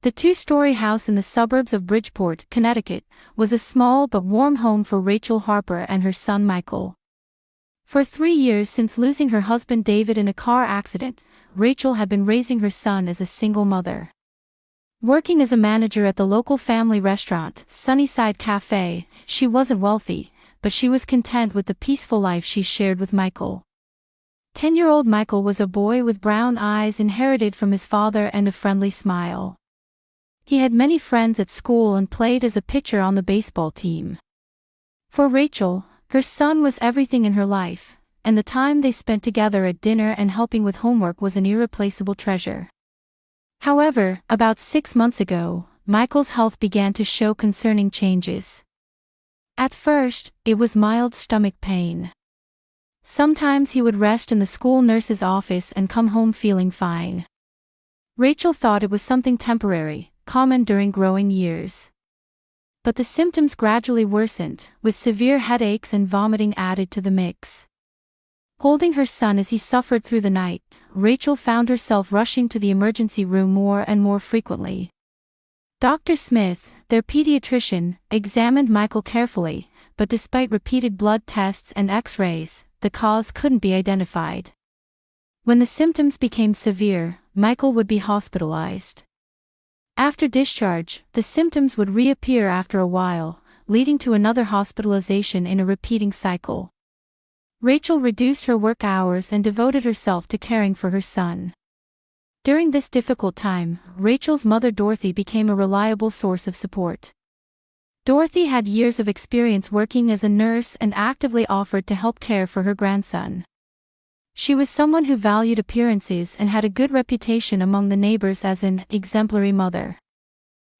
The two-story house in the suburbs of Bridgeport, Connecticut, was a small but warm home for Rachel Harper and her son Michael. For 3 years since losing her husband David in a car accident, Rachel had been raising her son as a single mother. Working as a manager at the local family restaurant, Sunnyside Cafe, she wasn't wealthy, but she was content with the peaceful life she shared with Michael. 10-year-old Michael was a boy with brown eyes inherited from his father and a friendly smile. He had many friends at school and played as a pitcher on the baseball team. For Rachel, her son was everything in her life, and the time they spent together at dinner and helping with homework was an irreplaceable treasure. However, about 6 months ago, Michael's health began to show concerning changes. At first, it was mild stomach pain. Sometimes he would rest in the school nurse's office and come home feeling fine. Rachel thought it was something temporary, common during growing years. But the symptoms gradually worsened, with severe headaches and vomiting added to the mix. Holding her son as he suffered through the night, Rachel found herself rushing to the emergency room more and more frequently. Dr. Smith, their pediatrician, examined Michael carefully, but despite repeated blood tests and X-rays, the cause couldn't be identified. When the symptoms became severe, Michael would be hospitalized. After discharge, the symptoms would reappear after a while, leading to another hospitalization in a repeating cycle. Rachel reduced her work hours and devoted herself to caring for her son. During this difficult time, Rachel's mother Dorothy became a reliable source of support. Dorothy had years of experience working as a nurse and actively offered to help care for her grandson. She was someone who valued appearances and had a good reputation among the neighbors as an exemplary mother.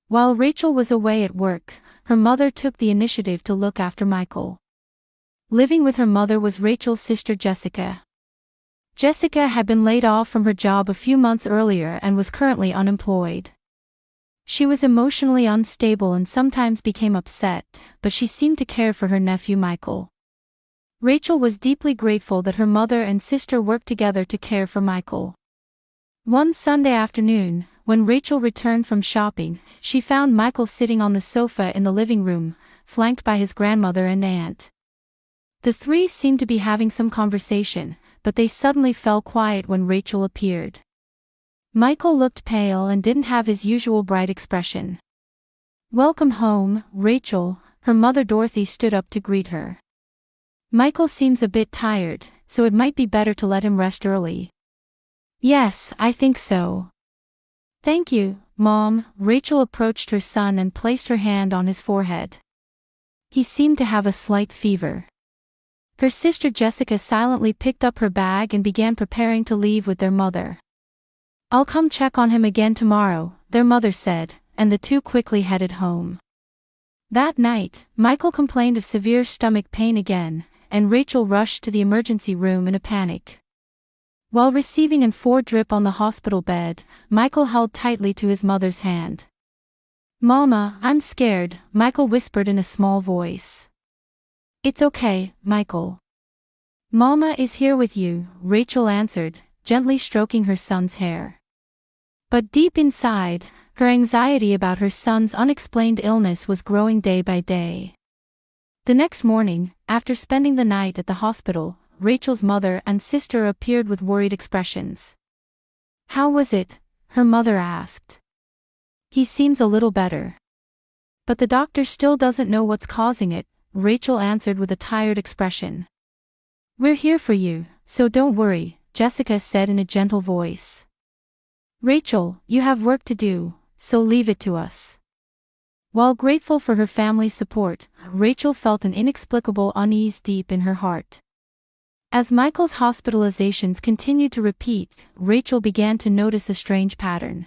While Rachel was away at work, her mother took the initiative to look after Michael. Living with her mother was Rachel's sister Jessica. Jessica had been laid off from her job a few months earlier and was currently unemployed. She was emotionally unstable and sometimes became upset, but she seemed to care for her nephew Michael. Rachel was deeply grateful that her mother and sister worked together to care for Michael. One Sunday afternoon, when Rachel returned from shopping, she found Michael sitting on the sofa in the living room, flanked by his grandmother and aunt. The three seemed to be having some conversation, but they suddenly fell quiet when Rachel appeared. Michael looked pale and didn't have his usual bright expression. "Welcome home, Rachel," her mother Dorothy stood up to greet her. "Michael seems a bit tired, so it might be better to let him rest early." "Yes, I think so." "Thank you, Mom." Rachel approached her son and placed her hand on his forehead. He seemed to have a slight fever. Her sister Jessica silently picked up her bag and began preparing to leave with their mother. "I'll come check on him again tomorrow," their mother said, and the two quickly headed home. That night, Michael complained of severe stomach pain again, and Rachel rushed to the emergency room in a panic. While receiving an IV drip on the hospital bed, Michael held tightly to his mother's hand. "Mama, I'm scared," Michael whispered in a small voice. "It's okay, Michael. Mama is here with you," Rachel answered, gently stroking her son's hair. But deep inside, her anxiety about her son's unexplained illness was growing day by day. The next morning, after spending the night at the hospital, Rachel's mother and sister appeared with worried expressions. "How was it?" her mother asked. "He seems a little better. But the doctor still doesn't know what's causing it," Rachel answered with a tired expression. "We're here for you, so don't worry," Jessica said in a gentle voice. "Rachel, you have work to do, so leave it to us." While grateful for her family's support, Rachel felt an inexplicable unease deep in her heart. As Michael's hospitalizations continued to repeat, Rachel began to notice a strange pattern.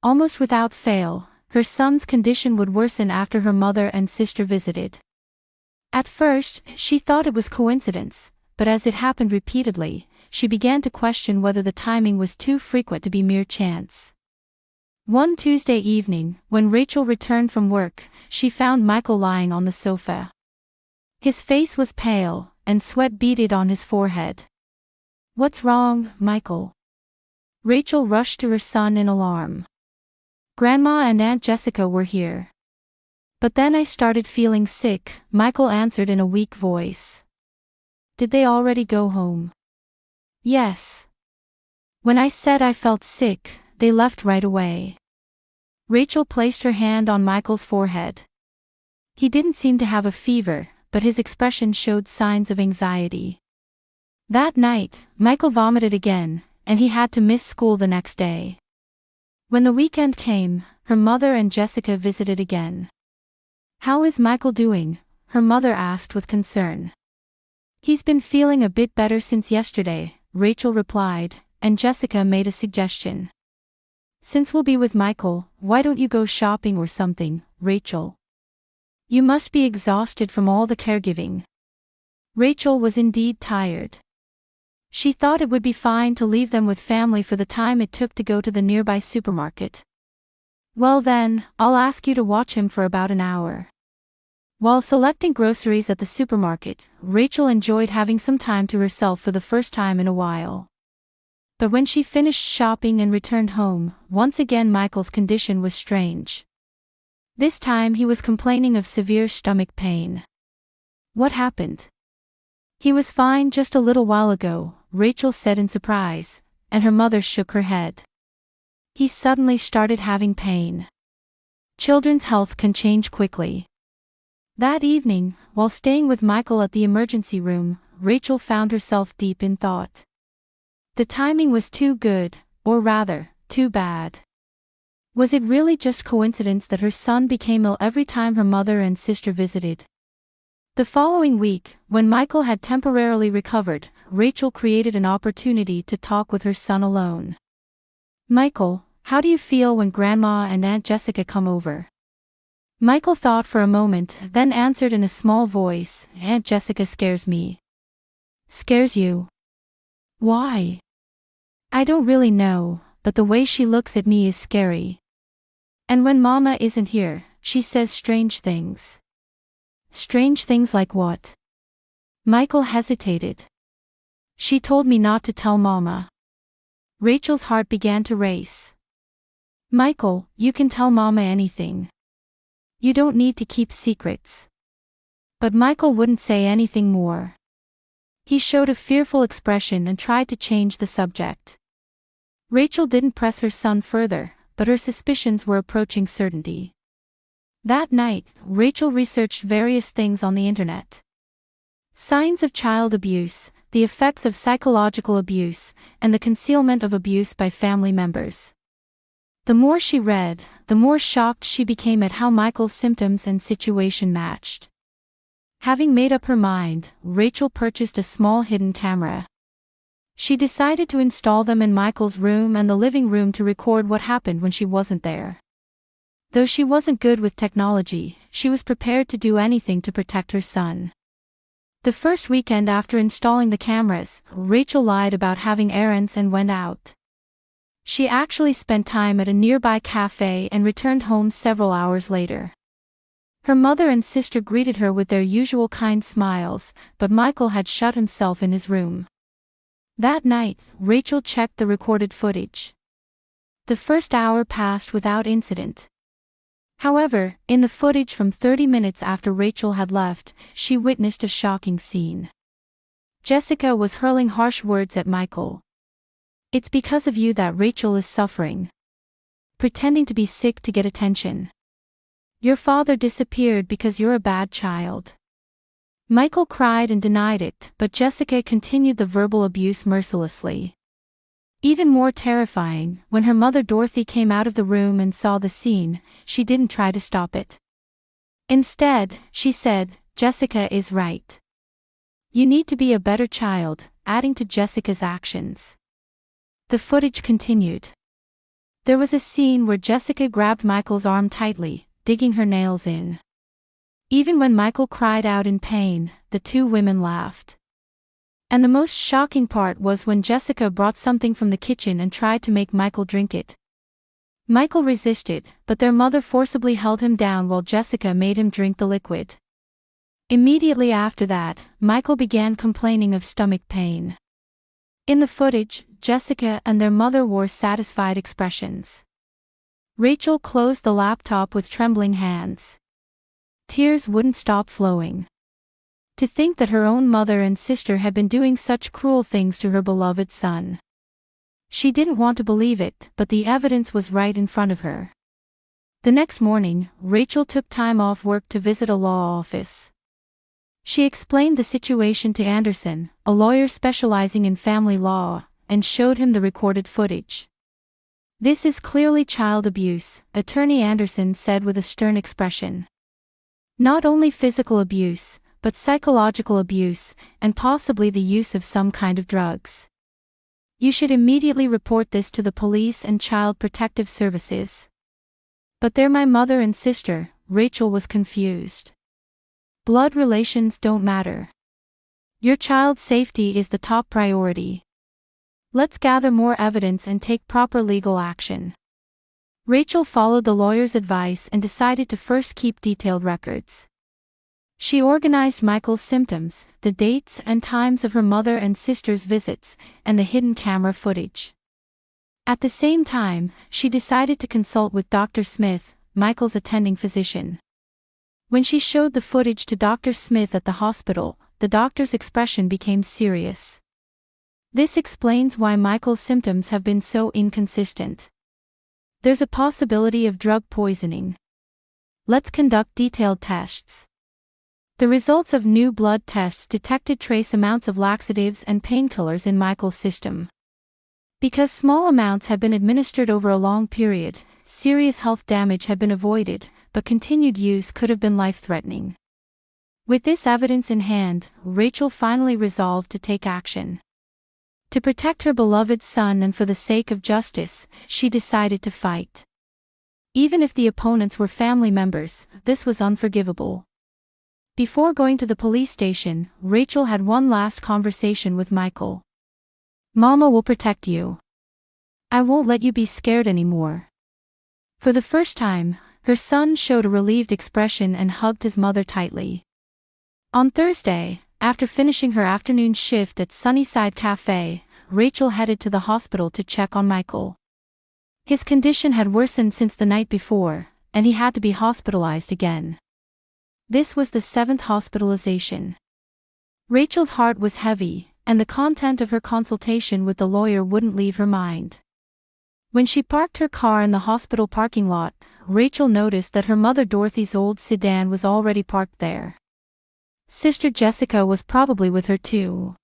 Almost without fail, her son's condition would worsen after her mother and sister visited. At first, she thought it was coincidence, but as it happened repeatedly, she began to question whether the timing was too frequent to be mere chance. One Tuesday evening, when Rachel returned from work, she found Michael lying on the sofa. His face was pale, and sweat beaded on his forehead. "What's wrong, Michael?" Rachel rushed to her son in alarm. Grandma and Aunt Jessica were here. But then I started feeling sick, Michael answered in a weak voice. Did they already go home? Yes. When I said I felt sick, they left right away. Rachel placed her hand on Michael's forehead. He didn't seem to have a fever, but his expression showed signs of anxiety. That night, Michael vomited again, and he had to miss school the next day. When the weekend came, her mother and Jessica visited again. How is Michael doing? Her mother asked with concern. He's been feeling a bit better since yesterday, Rachel replied, and Jessica made a suggestion. Since we'll be with Michael, why don't you go shopping or something, Rachel? You must be exhausted from all the caregiving. Rachel was indeed tired. She thought it would be fine to leave them with family for the time it took to go to the nearby supermarket. Well then, I'll ask you to watch him for about an hour. While selecting groceries at the supermarket, Rachel enjoyed having some time to herself for the first time in a while. But when she finished shopping and returned home, once again Michael's condition was strange. This time he was complaining of severe stomach pain. What happened? He was fine just a little while ago, Rachel said in surprise, and her mother shook her head. He suddenly started having pain. Children's health can change quickly. That evening, while staying with Michael at the emergency room, Rachel found herself deep in thought. The timing was too good, or rather, too bad. Was it really just coincidence that her son became ill every time her mother and sister visited? The following week, when Michael had temporarily recovered, Rachel created an opportunity to talk with her son alone. Michael, how do you feel when Grandma and Aunt Jessica come over? Michael thought for a moment, then answered in a small voice, Aunt Jessica scares me. Scares you? Why? I don't really know, but the way she looks at me is scary. And when Mama isn't here, she says strange things. Strange things like what? Michael hesitated. She told me not to tell Mama. Rachel's heart began to race. Michael, you can tell Mama anything. You don't need to keep secrets. But Michael wouldn't say anything more. He showed a fearful expression and tried to change the subject. Rachel didn't press her son further, but her suspicions were approaching certainty. That night, Rachel researched various things on the internet. Signs of child abuse, the effects of psychological abuse, and the concealment of abuse by family members. The more she read, the more shocked she became at how Michael's symptoms and situation matched. Having made up her mind, Rachel purchased a small hidden camera. She decided to install them in Michael's room and the living room to record what happened when she wasn't there. Though she wasn't good with technology, she was prepared to do anything to protect her son. The first weekend after installing the cameras, Rachel lied about having errands and went out. She actually spent time at a nearby cafe and returned home several hours later. Her mother and sister greeted her with their usual kind smiles, but Michael had shut himself in his room. That night, Rachel checked the recorded footage. The first hour passed without incident. However, in the footage from 30 minutes after Rachel had left, she witnessed a shocking scene. Jessica was hurling harsh words at Michael. It's because of you that Rachel is suffering. Pretending to be sick to get attention. Your father disappeared because you're a bad child. Michael cried and denied it, but Jessica continued the verbal abuse mercilessly. Even more terrifying, when her mother Dorothy came out of the room and saw the scene, she didn't try to stop it. Instead, she said, Jessica is right. You need to be a better child, adding to Jessica's actions. The footage continued. There was a scene where Jessica grabbed Michael's arm tightly, digging her nails in. Even when Michael cried out in pain, the two women laughed. And the most shocking part was when Jessica brought something from the kitchen and tried to make Michael drink it. Michael resisted, but their mother forcibly held him down while Jessica made him drink the liquid. Immediately after that, Michael began complaining of stomach pain. In the footage, Jessica and their mother wore satisfied expressions. Rachel closed the laptop with trembling hands. Tears wouldn't stop flowing. To think that her own mother and sister had been doing such cruel things to her beloved son. She didn't want to believe it, but the evidence was right in front of her. The next morning, Rachel took time off work to visit a law office. She explained the situation to Anderson, a lawyer specializing in family law, and showed him the recorded footage. "This is clearly child abuse," Attorney Anderson said with a stern expression. "Not only physical abuse, but psychological abuse, and possibly the use of some kind of drugs. You should immediately report this to the police and Child Protective Services." "But they're my mother and sister," Rachel was confused. "Blood relations don't matter. Your child's safety is the top priority. Let's gather more evidence and take proper legal action." Rachel followed the lawyer's advice and decided to first keep detailed records. She organized Michael's symptoms, the dates and times of her mother and sister's visits, and the hidden camera footage. At the same time, she decided to consult with Dr. Smith, Michael's attending physician. When she showed the footage to Dr. Smith at the hospital, the doctor's expression became serious. "This explains why Michael's symptoms have been so inconsistent. There's a possibility of drug poisoning. Let's conduct detailed tests." The results of new blood tests detected trace amounts of laxatives and painkillers in Michael's system. Because small amounts had been administered over a long period, serious health damage had been avoided, but continued use could have been life-threatening. With this evidence in hand, Rachel finally resolved to take action. To protect her beloved son and for the sake of justice, she decided to fight. Even if the opponents were family members, this was unforgivable. Before going to the police station, Rachel had one last conversation with Michael. "Mama will protect you. I won't let you be scared anymore." For the first time, her son showed a relieved expression and hugged his mother tightly. On Thursday, after finishing her afternoon shift at Sunnyside Cafe, Rachel headed to the hospital to check on Michael. His condition had worsened since the night before, and he had to be hospitalized again. This was the 7th hospitalization. Rachel's heart was heavy, and the content of her consultation with the lawyer wouldn't leave her mind. When she parked her car in the hospital parking lot, Rachel noticed that her mother Dorothy's old sedan was already parked there. Sister Jessica was probably with her too.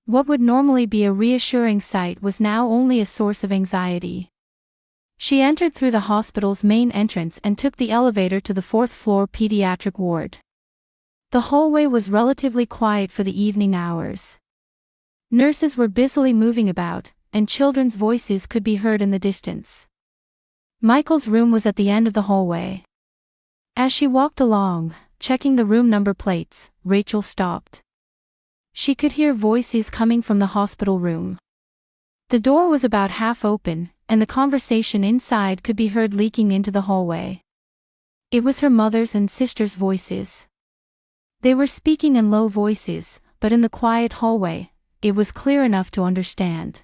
What would normally be a reassuring sight was now only a source of anxiety. She entered through the hospital's main entrance and took the elevator to the 4th-floor pediatric ward. The hallway was relatively quiet for the evening hours. Nurses were busily moving about, and children's voices could be heard in the distance. Michael's room was at the end of the hallway. As she walked along, checking the room number plates, Rachel stopped. She could hear voices coming from the hospital room. The door was about half open, and the conversation inside could be heard leaking into the hallway. It was her mother's and sister's voices. They were speaking in low voices, but in the quiet hallway, it was clear enough to understand.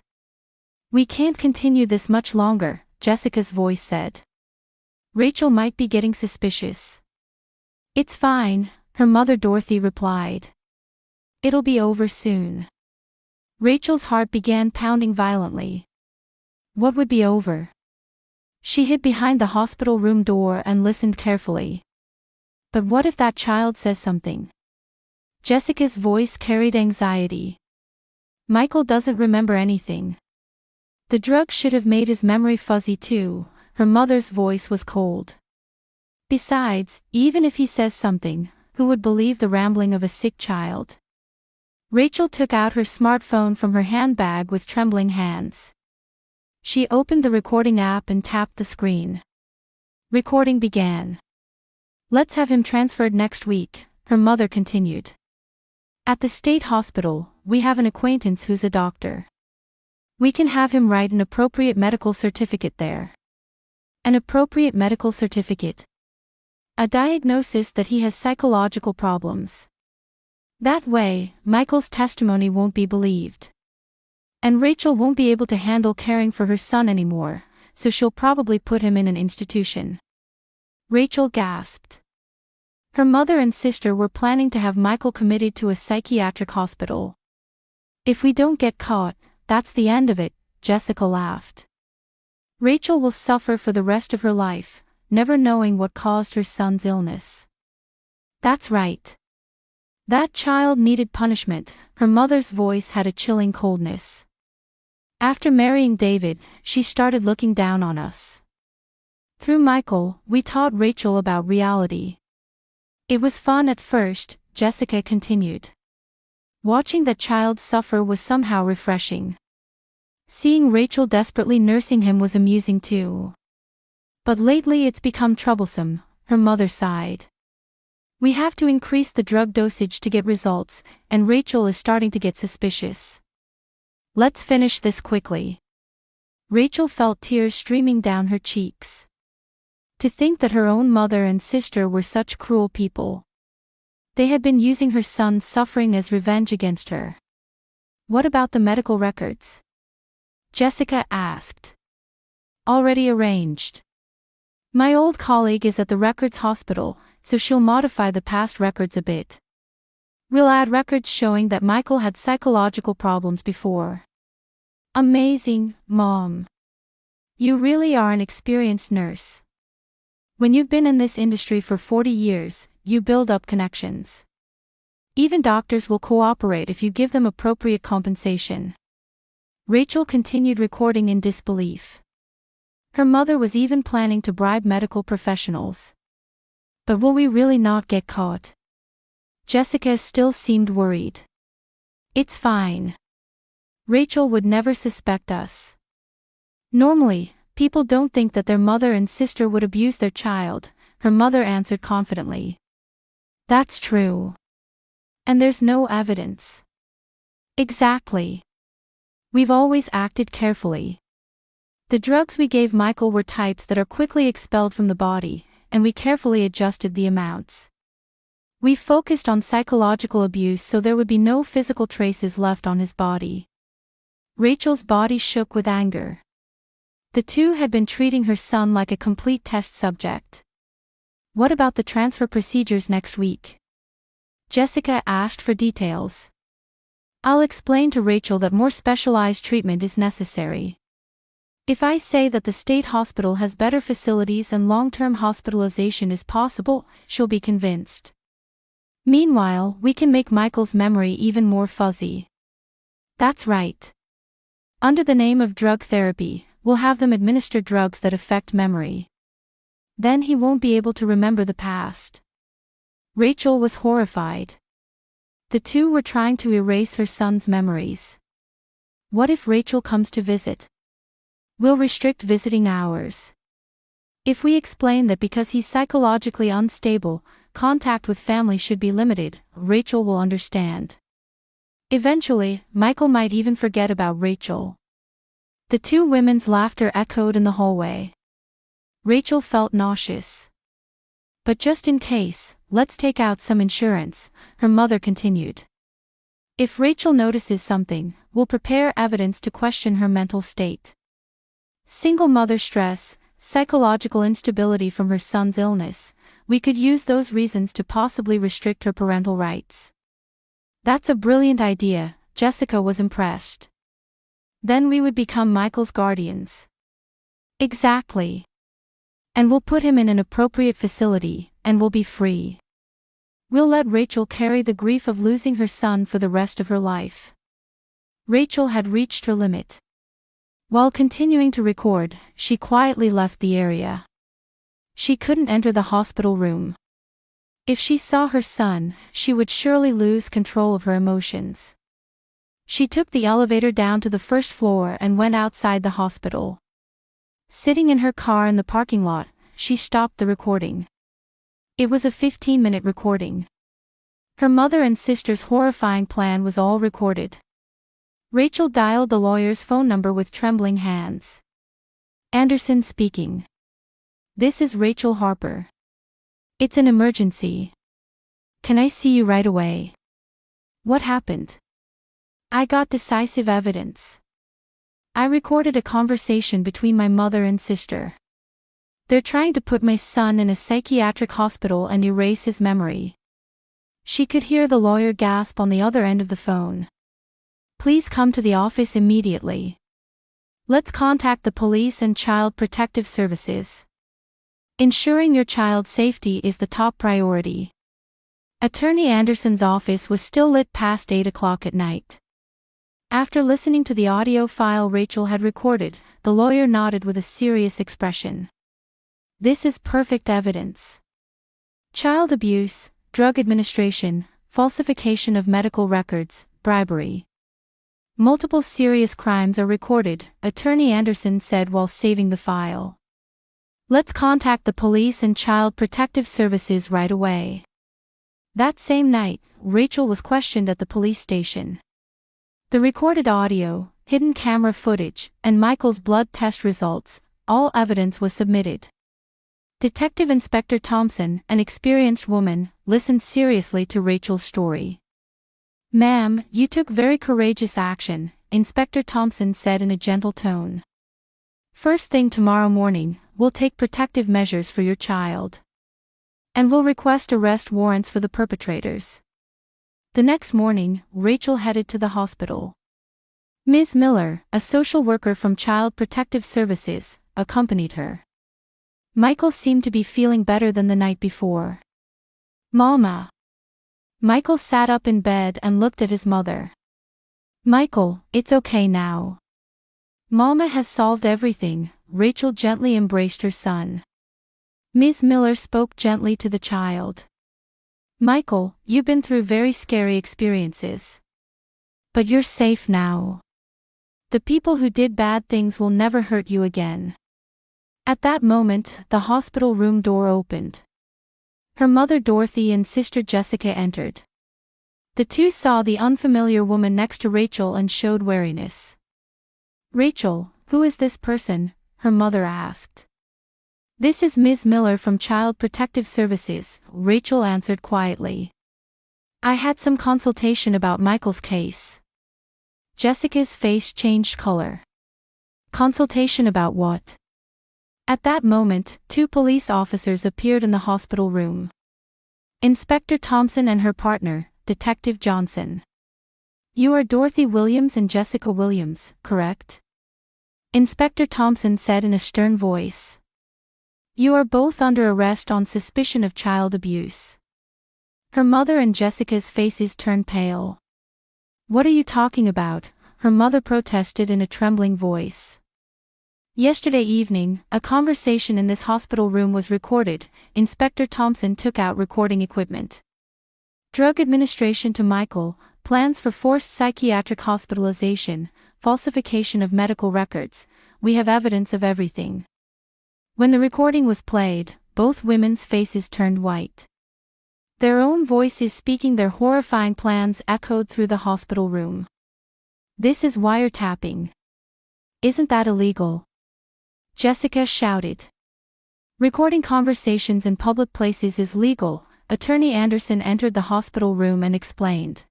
"We can't continue this much longer," Jessica's voice said. Rachel might be getting suspicious. "It's fine," her mother Dorothy replied. "It'll be over soon." Rachel's heart began pounding violently. What would be over? She hid behind the hospital room door and listened carefully. But what if that child says something? Jessica's voice carried anxiety. "Michael doesn't remember anything. The drug should have made his memory fuzzy too," her mother's voice was cold. "Besides, even if he says something, who would believe the rambling of a sick child?" Rachel took out her smartphone from her handbag with trembling hands. She opened the recording app and tapped the screen. Recording began. "Let's have him transferred next week," her mother continued. "At the state hospital, we have an acquaintance who's a doctor. We can have him write an appropriate medical certificate there." An appropriate medical certificate. A diagnosis that he has psychological problems. That way, Michael's testimony won't be believed. And Rachel won't be able to handle caring for her son anymore, so she'll probably put him in an institution. Rachel gasped. Her mother and sister were planning to have Michael committed to a psychiatric hospital. If we don't get caught, that's the end of it, Jessica laughed. Rachel will suffer for the rest of her life, never knowing what caused her son's illness. That's right. That child needed punishment. Her mother's voice had a chilling coldness. After marrying David, she started looking down on us. Through Michael, we taught Rachel about reality. It was fun at first, Jessica continued. Watching that child suffer was somehow refreshing. Seeing Rachel desperately nursing him was amusing too. But lately it's become troublesome, her mother sighed. We have to increase the drug dosage to get results, and Rachel is starting to get suspicious. Let's finish this quickly. Rachel felt tears streaming down her cheeks. To think that her own mother and sister were such cruel people. They had been using her son's suffering as revenge against her. What about the medical records? Jessica asked. Already arranged. My old colleague is at the records hospital, so she'll modify the past records a bit. We'll add records showing that Michael had psychological problems before. Amazing, Mom. You really are an experienced nurse. When you've been in this industry for 40 years, you build up connections. Even doctors will cooperate if you give them appropriate compensation. Rachel continued recording in disbelief. Her mother was even planning to bribe medical professionals. But will we really not get caught? Jessica still seemed worried. It's fine. Rachel would never suspect us. Normally, people don't think that their mother and sister would abuse their child, her mother answered confidently. That's true. And there's no evidence. Exactly. We've always acted carefully. The drugs we gave Michael were types that are quickly expelled from the body, and we carefully adjusted the amounts. We focused on psychological abuse so there would be no physical traces left on his body. Rachel's body shook with anger. The two had been treating her son like a complete test subject. What about the transfer procedures next week? Jessica asked for details. I'll explain to Rachel that more specialized treatment is necessary. If I say that the state hospital has better facilities and long-term hospitalization is possible, she'll be convinced. Meanwhile, we can make Michael's memory even more fuzzy. That's right. Under the name of drug therapy, we'll have them administer drugs that affect memory. Then he won't be able to remember the past. Rachel was horrified. The two were trying to erase her son's memories. What if Rachel comes to visit? We'll restrict visiting hours. If we explain that because he's psychologically unstable, contact with family should be limited, Rachel will understand. Eventually, Michael might even forget about Rachel. The two women's laughter echoed in the hallway. Rachel felt nauseous. But just in case, let's take out some insurance, her mother continued. If Rachel notices something, we'll prepare evidence to question her mental state. Single mother stress, psychological instability from her son's illness, we could use those reasons to possibly restrict her parental rights. That's a brilliant idea, Jessica was impressed. Then we would become Michael's guardians. Exactly. And we'll put him in an appropriate facility, and we'll be free. We'll let Rachel carry the grief of losing her son for the rest of her life. Rachel had reached her limit. While continuing to record, she quietly left the area. She couldn't enter the hospital room. If she saw her son, she would surely lose control of her emotions. She took the elevator down to the first floor and went outside the hospital. Sitting in her car in the parking lot, she stopped the recording. It was a 15-minute recording. Her mother and sister's horrifying plan was all recorded. Rachel dialed the lawyer's phone number with trembling hands. Anderson speaking. This is Rachel Harper. It's an emergency. Can I see you right away? What happened? I got decisive evidence. I recorded a conversation between my mother and sister. They're trying to put my son in a psychiatric hospital and erase his memory. She could hear the lawyer gasp on the other end of the phone. Please come to the office immediately. Let's contact the police and Child Protective Services. Ensuring your child's safety is the top priority. Attorney Anderson's office was still lit past 8 o'clock at night. After listening to the audio file Rachel had recorded, the lawyer nodded with a serious expression. This is perfect evidence. Child abuse, drug administration, falsification of medical records, bribery. Multiple serious crimes are recorded, Attorney Anderson said while saving the file. Let's contact the police and Child Protective Services right away. That same night, Rachel was questioned at the police station. The recorded audio, hidden camera footage, and Michael's blood test results, all evidence was submitted. Detective Inspector Thompson, an experienced woman, listened seriously to Rachel's story. Ma'am, you took very courageous action, Inspector Thompson said in a gentle tone. First thing tomorrow morning, we'll take protective measures for your child. And we'll request arrest warrants for the perpetrators. The next morning, Rachel headed to the hospital. Ms. Miller, a social worker from Child Protective Services, accompanied her. Michael seemed to be feeling better than the night before. Mama. Michael sat up in bed and looked at his mother. Michael, it's okay now. Mama has solved everything, Rachel gently embraced her son. Ms. Miller spoke gently to the child. Michael, you've been through very scary experiences. But you're safe now. The people who did bad things will never hurt you again. At that moment, the hospital room door opened. Her mother Dorothy and sister Jessica entered. The two saw the unfamiliar woman next to Rachel and showed wariness. Rachel, who is this person? Her mother asked. This is Ms. Miller from Child Protective Services, Rachel answered quietly. I had some consultation about Michael's case. Jessica's face changed color. Consultation about what? At that moment, two police officers appeared in the hospital room. Inspector Thompson and her partner, Detective Johnson. You are Dorothy Williams and Jessica Williams, correct? Inspector Thompson said in a stern voice. You are both under arrest on suspicion of child abuse. Her mother and Jessica's faces turned pale. What are you talking about? Her mother protested in a trembling voice. Yesterday evening, a conversation in this hospital room was recorded. Inspector Thompson took out recording equipment. Drug administration to Michael, plans for forced psychiatric hospitalization, falsification of medical records. We have evidence of everything. When the recording was played, both women's faces turned white. Their own voices speaking their horrifying plans echoed through the hospital room. This is wiretapping. Isn't that illegal? Jessica shouted. Recording conversations in public places is legal, Attorney Anderson entered the hospital room and explained.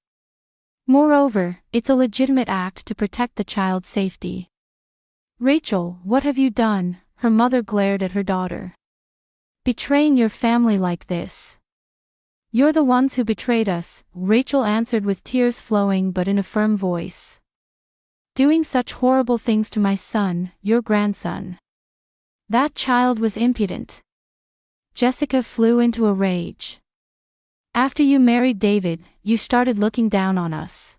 Moreover, it's a legitimate act to protect the child's safety. Rachel, what have you done? Her mother glared at her daughter. Betraying your family like this. You're the ones who betrayed us, Rachel answered with tears flowing but in a firm voice. Doing such horrible things to my son, your grandson. That child was impudent. Jessica flew into a rage. After you married David, you started looking down on us.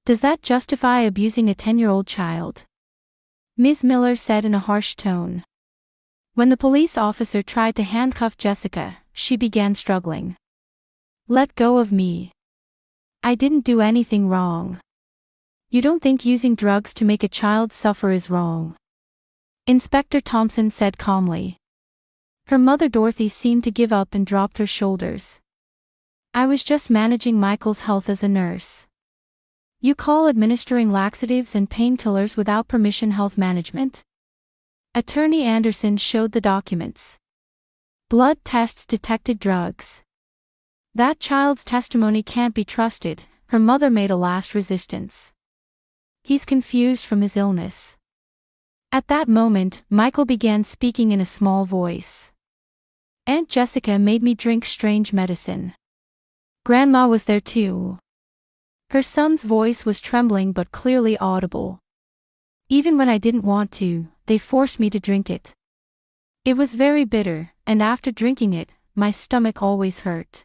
Does that justify abusing a 10-year-old child? Ms. Miller said in a harsh tone. When the police officer tried to handcuff Jessica, she began struggling. Let go of me. I didn't do anything wrong. You don't think using drugs to make a child suffer is wrong? Inspector Thompson said calmly. Her mother Dorothy seemed to give up and dropped her shoulders. I was just managing Michael's health as a nurse. You call administering laxatives and painkillers without permission health management? Attorney Anderson showed the documents. Blood tests detected drugs. That child's testimony can't be trusted, her mother made a last resistance. He's confused from his illness. At that moment, Michael began speaking in a small voice. Aunt Jessica made me drink strange medicine. Grandma was there too. Her son's voice was trembling but clearly audible. Even when I didn't want to, they forced me to drink it. It was very bitter, and after drinking it, my stomach always hurt.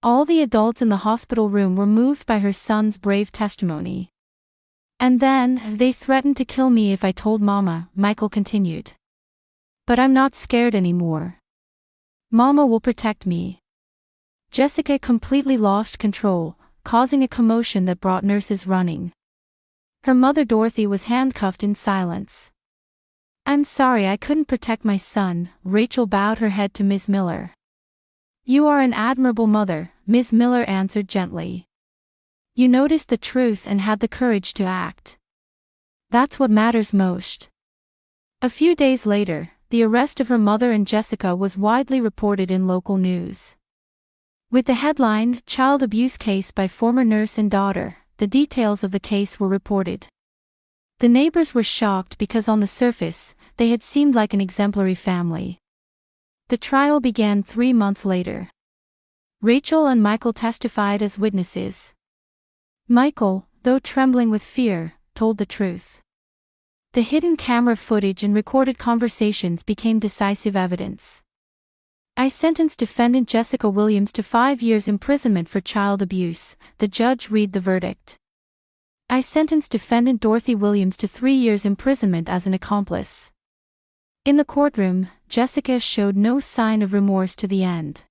All the adults in the hospital room were moved by her son's brave testimony. And then, they threatened to kill me if I told Mama, Michael continued. But I'm not scared anymore. Mama will protect me. Jessica completely lost control, causing a commotion that brought nurses running. Her mother Dorothy was handcuffed in silence. I'm sorry I couldn't protect my son, Rachel bowed her head to Ms. Miller. You are an admirable mother, Ms. Miller answered gently. You noticed the truth and had the courage to act. That's what matters most. A few days later, the arrest of her mother and Jessica was widely reported in local news. With the headline, Child Abuse Case by Former Nurse and Daughter, the details of the case were reported. The neighbors were shocked because on the surface, they had seemed like an exemplary family. The trial began 3 months later. Rachel and Michael testified as witnesses. Michael, though trembling with fear, told the truth. The hidden camera footage and recorded conversations became decisive evidence. I sentenced defendant Jessica Williams to 5 years imprisonment for child abuse, the judge read the verdict. I sentenced defendant Dorothy Williams to 3 years imprisonment as an accomplice. In the courtroom, Jessica showed no sign of remorse to the end.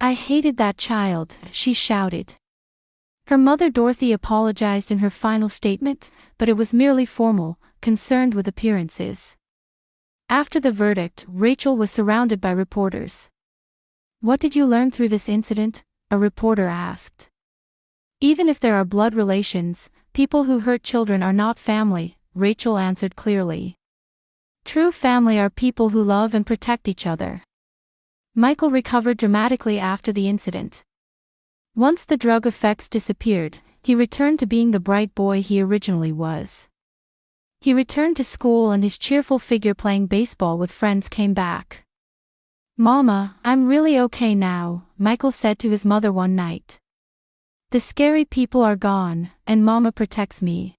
I hated that child, she shouted. Her mother Dorothy apologized in her final statement, but it was merely formal, concerned with appearances. After the verdict, Rachel was surrounded by reporters. What did you learn through this incident? A reporter asked. Even if there are blood relations, people who hurt children are not family, Rachel answered clearly. True family are people who love and protect each other. Michael recovered dramatically after the incident. Once the drug effects disappeared, he returned to being the bright boy he originally was. He returned to school and his cheerful figure playing baseball with friends came back. Mama, I'm really okay now, Michael said to his mother one night. The scary people are gone, and Mama protects me.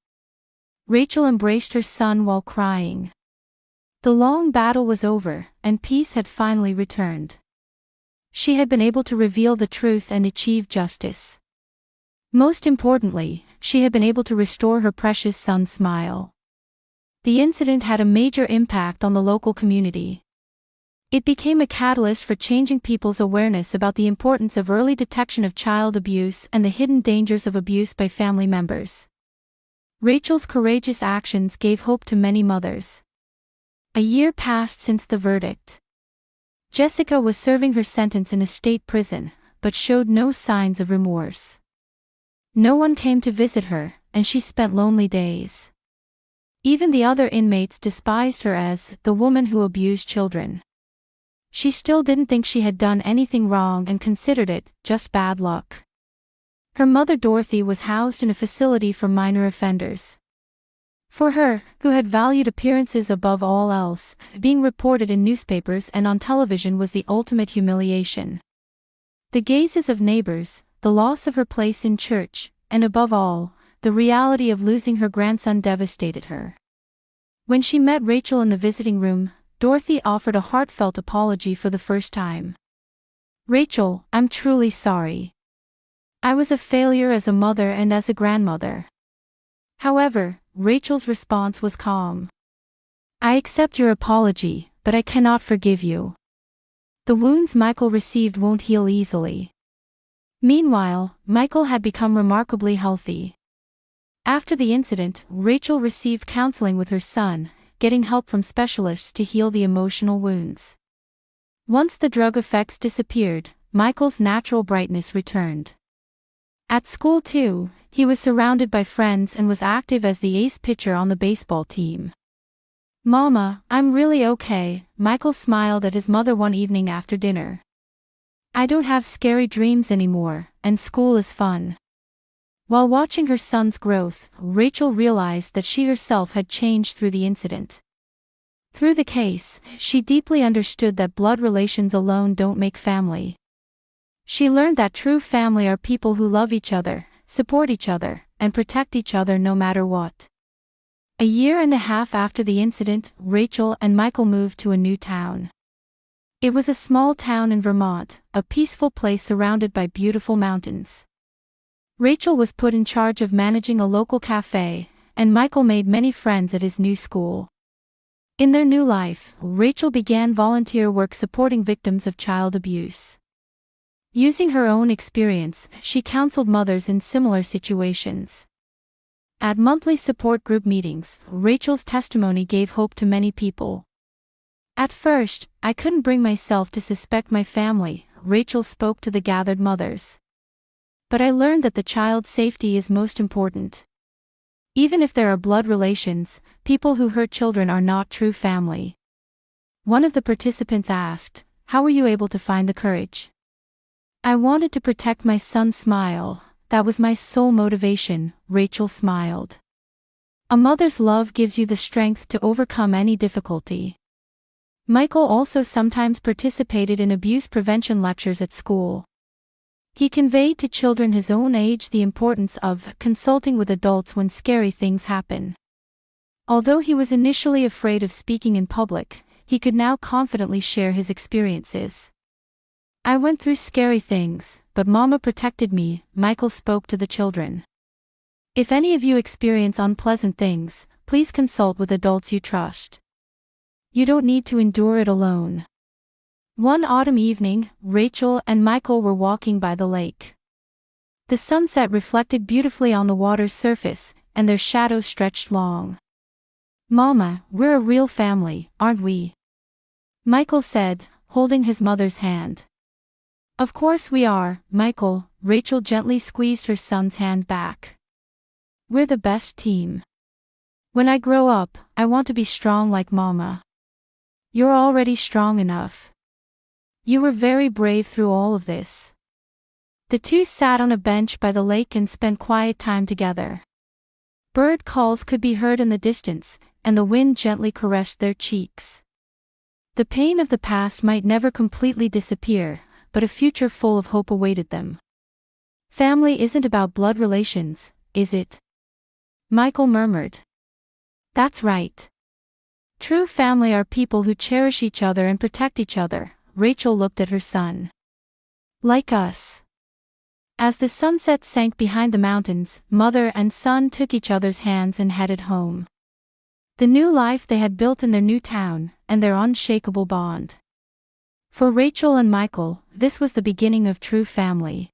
Rachel embraced her son while crying. The long battle was over, and peace had finally returned. She had been able to reveal the truth and achieve justice. Most importantly, she had been able to restore her precious son's smile. The incident had a major impact on the local community. It became a catalyst for changing people's awareness about the importance of early detection of child abuse and the hidden dangers of abuse by family members. Rachel's courageous actions gave hope to many mothers. A year passed since the verdict. Jessica was serving her sentence in a state prison, but showed no signs of remorse. No one came to visit her, and she spent lonely days. Even the other inmates despised her as the woman who abused children. She still didn't think she had done anything wrong and considered it just bad luck. Her mother Dorothy was housed in a facility for minor offenders. For her, who had valued appearances above all else, being reported in newspapers and on television was the ultimate humiliation. The gazes of neighbors, the loss of her place in church, and above all, the reality of losing her grandson devastated her. When she met Rachel in the visiting room, Dorothy offered a heartfelt apology for the first time. Rachel, I'm truly sorry. I was a failure as a mother and as a grandmother. However, Rachel's response was calm. I accept your apology, but I cannot forgive you. The wounds Michael received won't heal easily. Meanwhile, Michael had become remarkably healthy. After the incident, Rachel received counseling with her son, getting help from specialists to heal the emotional wounds. Once the drug effects disappeared, Michael's natural brightness returned. At school too, he was surrounded by friends and was active as the ace pitcher on the baseball team. Mama, I'm really okay, Michael smiled at his mother one evening after dinner. I don't have scary dreams anymore, and school is fun. While watching her son's growth, Rachel realized that she herself had changed through the incident. Through the case, she deeply understood that blood relations alone don't make family. She learned that true family are people who love each other, support each other, and protect each other no matter what. A year and a half after the incident, Rachel and Michael moved to a new town. It was a small town in Vermont, a peaceful place surrounded by beautiful mountains. Rachel was put in charge of managing a local cafe, and Michael made many friends at his new school. In their new life, Rachel began volunteer work supporting victims of child abuse. Using her own experience, she counseled mothers in similar situations. At monthly support group meetings, Rachel's testimony gave hope to many people. At first, I couldn't bring myself to suspect my family, Rachel spoke to the gathered mothers. But I learned that the child's safety is most important. Even if there are blood relations, people who hurt children are not true family. One of the participants asked, "How were you able to find the courage?" "I wanted to protect my son's smile, that was my sole motivation," Rachel smiled. A mother's love gives you the strength to overcome any difficulty. Michael also sometimes participated in abuse prevention lectures at school. He conveyed to children his own age the importance of consulting with adults when scary things happen. Although he was initially afraid of speaking in public, he could now confidently share his experiences. "I went through scary things, but Mama protected me," Michael spoke to the children. If any of you experience unpleasant things, please consult with adults you trust. You don't need to endure it alone. One autumn evening, Rachel and Michael were walking by the lake. The sunset reflected beautifully on the water's surface, and their shadows stretched long. "Mama, we're a real family, aren't we?" Michael said, holding his mother's hand. "Of course we are, Michael," Rachel gently squeezed her son's hand back. "We're the best team. When I grow up, I want to be strong like Mama." "You're already strong enough. You were very brave through all of this." The two sat on a bench by the lake and spent quiet time together. Bird calls could be heard in the distance, and the wind gently caressed their cheeks. The pain of the past might never completely disappear, but a future full of hope awaited them. "Family isn't about blood relations, is it?" Michael murmured. "That's right. True family are people who cherish each other and protect each other." Rachel looked at her son. "Like us." As the sunset sank behind the mountains, mother and son took each other's hands and headed home. The new life they had built in their new town, and their unshakable bond. For Rachel and Michael, this was the beginning of true family.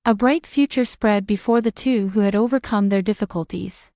A bright future spread before the two who had overcome their difficulties.